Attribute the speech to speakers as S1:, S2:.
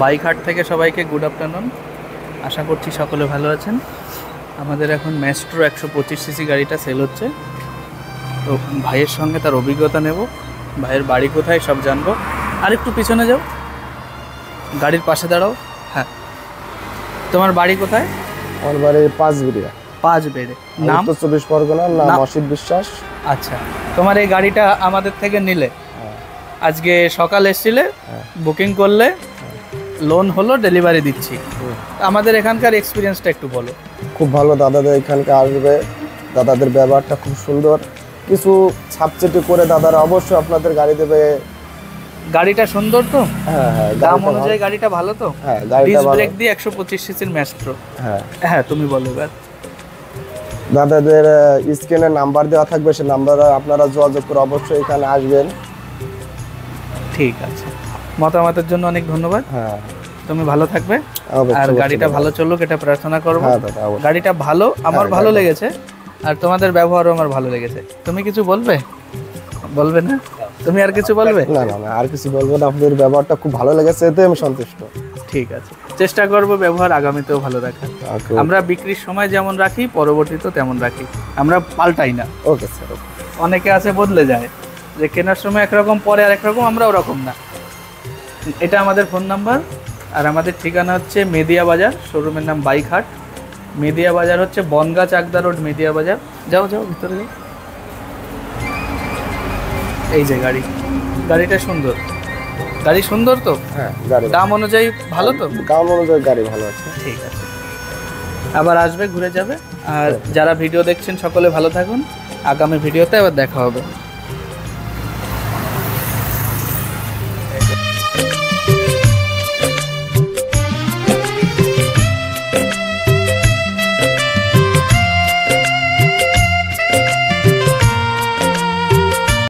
S1: Bike হাট থেকে সবাইকে গুড আফটারনুন। আশা করছি সকলে ভালো আছেন। আমাদের এখন ম্যাস্ট্রো 125 সিসি গাড়িটা সেল হচ্ছে, তো ভাইয়ের সঙ্গে তার অভিজ্ঞতা নেব, ভাইয়ের বাড়ি কোথায় সব জানবো। আর একটু পিছনে যাও, গাড়ির পাশে দাঁড়াও। হ্যাঁ, তোমার বাড়ি কোথায়?
S2: আমার বাড়ি পাঁচবিড়িয়া।
S1: পাঁচবেড়ে। নাম?
S2: উত্তর 24 পরগনার। নাম অসিত বিশ্বাস।
S1: আচ্ছা, তোমার এই গাড়িটা আমাদের থেকে নিলে, আজকে সকাল এসছিলে, বুকিং করলে, লোন হলো, ডেলিভারি দিচ্ছি। আমাদের এখানকার এক্সপিরিয়েন্সটা একটু বলো।
S2: খুব ভালো, দাদাদের এখানকার আসবে, দাদাদের ব্যবহারটা খুব সুন্দর। কিছু ছাপচেটি করে দাদারা অবশ্যই আপনাদের গাড়ি দেবে।
S1: গাড়িটা সুন্দর তো?
S2: হ্যাঁ হ্যাঁ,
S1: দাম অনুযায়ী গাড়িটা ভালো তো?
S2: হ্যাঁ, গাড়িটা ভালো।
S1: ব্রেক দিয়ে 125 সিসির ম্যাস্ট্রো। হ্যাঁ হ্যাঁ, তুমি বলো এবার।
S2: দাদাদের স্ক্রিনে নাম্বার দেওয়া থাকবে, সেই নাম্বারে আপনারা যোগাযোগ করে অবশ্যই এখানে আসবেন।
S1: ঠিক আছে, মতামতের জন্য অনেক ধন্যবাদ।
S2: হ্যাঁ,
S1: তুমি ভালো থাকবে, আর গাড়িটা ভালো চলুক এটা প্রার্থনা করবো। গাড়িটা ভালো, আমার ভালো লেগেছে, আর তোমাদের ব্যবহারও আমার ভালো লেগেছে। তুমি কিছু বলবে? বলবে না? তুমি আর কিছু বলবে?
S2: না না না, আর কিছু বলবো না। আপনাদের ব্যবহারটা খুব ভালো লেগেছে, এতে আমি সন্তুষ্ট।
S1: ঠিক আছে, চেষ্টা করবো ব্যবহার আগামীতেও ভালো রাখার। আমরা বিক্রির সময় যেমন রাখি, পরবর্তীতেও তেমন রাখি, আমরা পাল্টাই না।
S2: Okay sir.
S1: অনেকে আছে বদলে যায়, যে কেনার সময় একরকম, পরে আর একরকম, আমরা ওরকম না। এটা আমাদের ফোন নাম্বার, আর আমাদের ঠিকানা হচ্ছে মেদিয়া বাজার, শোরুমের নাম বাইক হাট। মেদিয়া বাজার হচ্ছে বনগাঁ চাকদা রোড, মেদিয়া বাজার। যাও যাও, ভিতরে যাও। এই যে গাড়িটা সুন্দর, গাড়ি সুন্দর তো?
S2: হ্যাঁ,
S1: দাম অনুযায়ী ভালো তো?
S2: দাম অনুযায়ী গাড়ি ভালো আছে।
S1: ঠিক আছে, আবার আসবে, ঘুরে যাবে। আর যারা ভিডিও দেখছেন সকলে ভালো থাকুন, আগামী ভিডিওতে আবার দেখা হবে।